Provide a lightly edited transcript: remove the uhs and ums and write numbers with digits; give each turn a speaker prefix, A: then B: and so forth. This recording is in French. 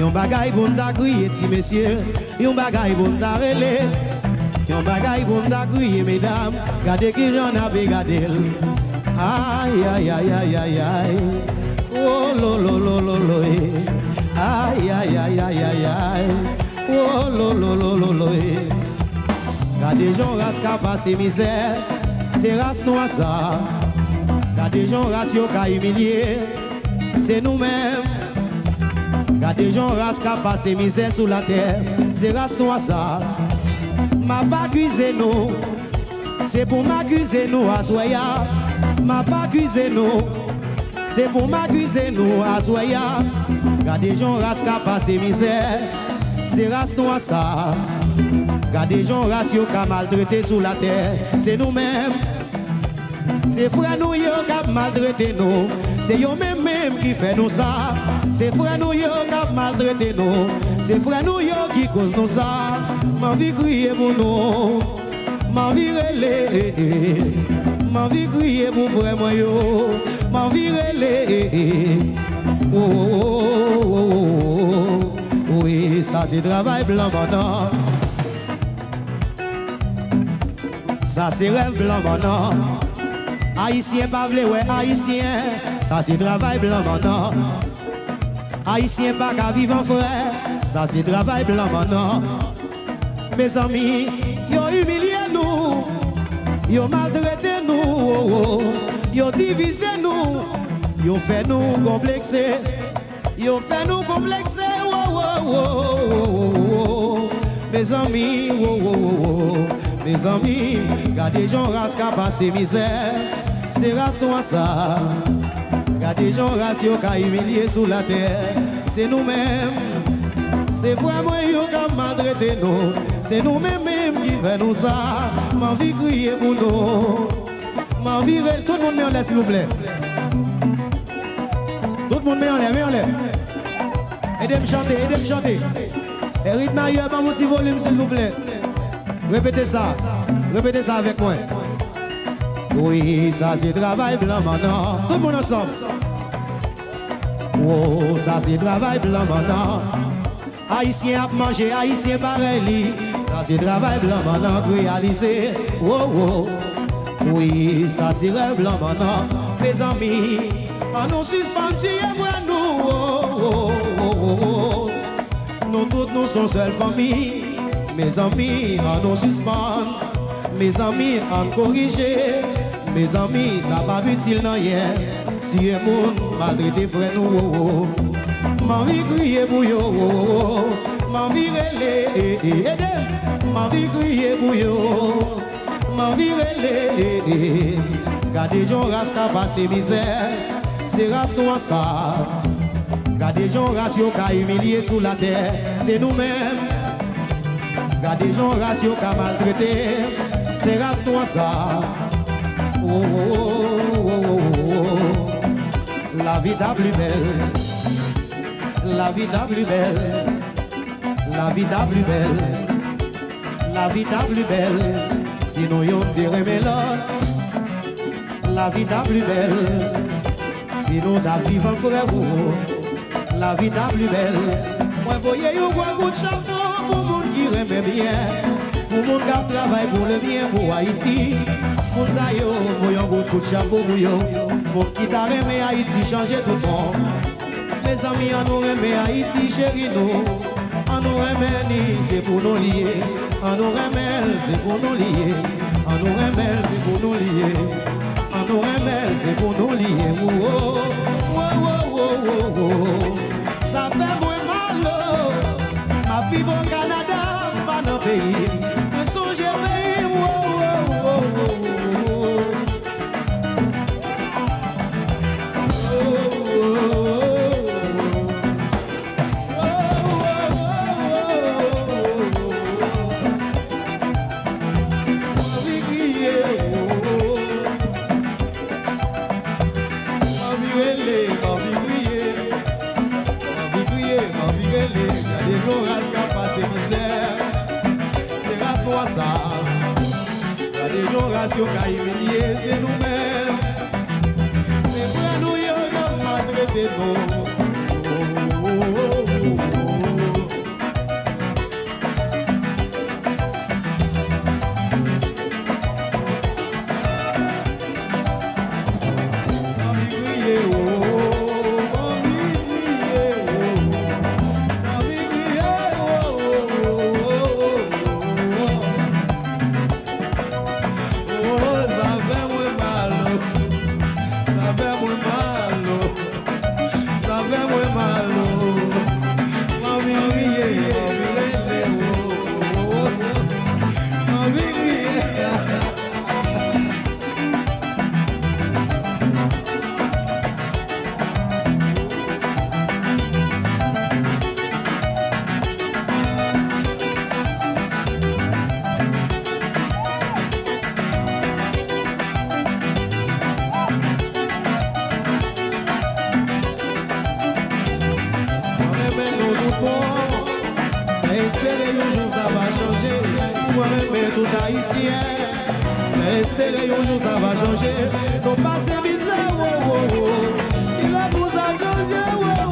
A: Yon bagay pour nous crier, ti messieurs. Yon bagay pour nous relé. Yon bagay pour nous crier, mesdames. Gardez qui j'en avais gardé. Aïe, aïe, aïe, aïe, aïe, aïe. Oh, lo, lo, lo, lo, lo, eh. Aïe, aïe, aïe, aïe, aïe, aïe. Oh, lo, lo, lo, lo, lo, eh. Gardez gens race qui passé misère. C'est race noire ça. Gardez gens race yo qui humilié. C'est nous-mêmes. Gardez gens race qui passé misère sous la terre. C'est race noire ça. M'a pas accusé nous. C'est pour m'accuser nous à soya. M'a pas accusé nous. C'est pour m'accuser nous à soya. Gardez gens race qui passé misère. C'est race noire ça. Gardez gens race yo qui maltraité sous la terre. C'est nous-mêmes. C'est frère nous yo qui maltraité nous. C'est yo même qui fait nous ça. C'est frère nous yo qui maltraité nous. C'est frère nous yo qui cause nous ça. Ma vie crier pour nous. Ma vie relé. Ma vie crier pour frère moi yo. Ma vie relé. Oh, oh, oh, oh, oh. Oui, ça c'est travail blanc maintenant. Ça c'est rêve blanc maintenant. Haïtien pas vle ouais haïtien. Ça c'est travail blanc maintenant. Haïtien pas qu'à vivre en frère. Ça c'est travail blanc maintenant. Mes amis, yo humilié nous. Yo maltraité nous. Oh, oh. Yo divisé nous. Yo fait nous complexer. Yo fait nous complexer. Oh, oh, oh, oh, oh. Mes amis, oh, oh, oh, oh. Mes amis, gardez gens race qui passé misère. C'est race noire ça. Gardez gens race qui humilié sous la terre. C'est nous-mêmes. C'est vraiment yo qui maltraité nous. C'est nous-mêmes qui fait nous ça. Ma vie crier pour nous. Ma vie, tout le monde met en l'air s'il vous plaît. Tout le monde met en l'air, met en l'air. Aidez-moi chanter, aidez-moi chanter. Et rythme ailleurs, pas mon petit volume s'il vous plaît. Répétez ça avec moi. Oui, ça c'est travail blanc maintenant. Tout le monde ensemble. Oh, ça c'est travail blanc maintenant. Haïtien a mangé, haïtien pareil. Ça c'est travail blanc maintenant, réalisé. Oh, oh. Oui, ça c'est rêve blanc maintenant. Mes amis, on nous suspend, pour nous. Oh, oh, oh, oh, oh. Nous toutes nous sommes seule famille. Mes amis, on nous suspend. Mes amis, on corrige. Mes amis, ça pas utile non hier. Tu es mon malgré frères nous. Oh, oh. Ma vie crier pour yo. Oh, oh. Ma vie relé. Ma vie crier pour yo. Ma vie relé. Gardez gens race qui passé misère. C'est race noire ça. Gardez gens race qui humilié sous la terre. C'est nous-mêmes. Gardez gens race qui maltraité. C'est race noire ça. Oh, oh, oh, oh, oh. La vie t'a plus belle. La vie t'a plus belle. La vie t'a plus belle. La vie t'a plus belle. Sinon yon dirait mais là. La vie t'a plus belle. Sinon t'as vivre en frère. La vie t'a plus belle. Moi voyez yon bois coup de chapeau pour monde qui remet bien. Pour monde qui travaille pour le bien pour Haïti. Moun sa yo, voyons coup de chapeau pour yo. Pour qui t'a remis Haïti changer tout le monde. Mes amis, on nous remet Haïti chéri nous. On nous remet ni c'est pour nous lier. On nous remet c'est pour nous lier. On nous remet c'est pour nous lier. On nous remet c'est pour nous lier. Oh oh oh oh oh oh. Ça fait moins mal. Ma vie au Canada, pas dans le pays. Je songe pays. Oh oh oh oh. C'est nous-mêmes. C'est vrai nous y a maltraité nous. bon. Espérez un jour ça va changer. Moi, mais tout haïtien. Espérez un jour ça va changer. Nos passés bizarres, oh, oh, oh. Il a pour ça changer, oh, oh.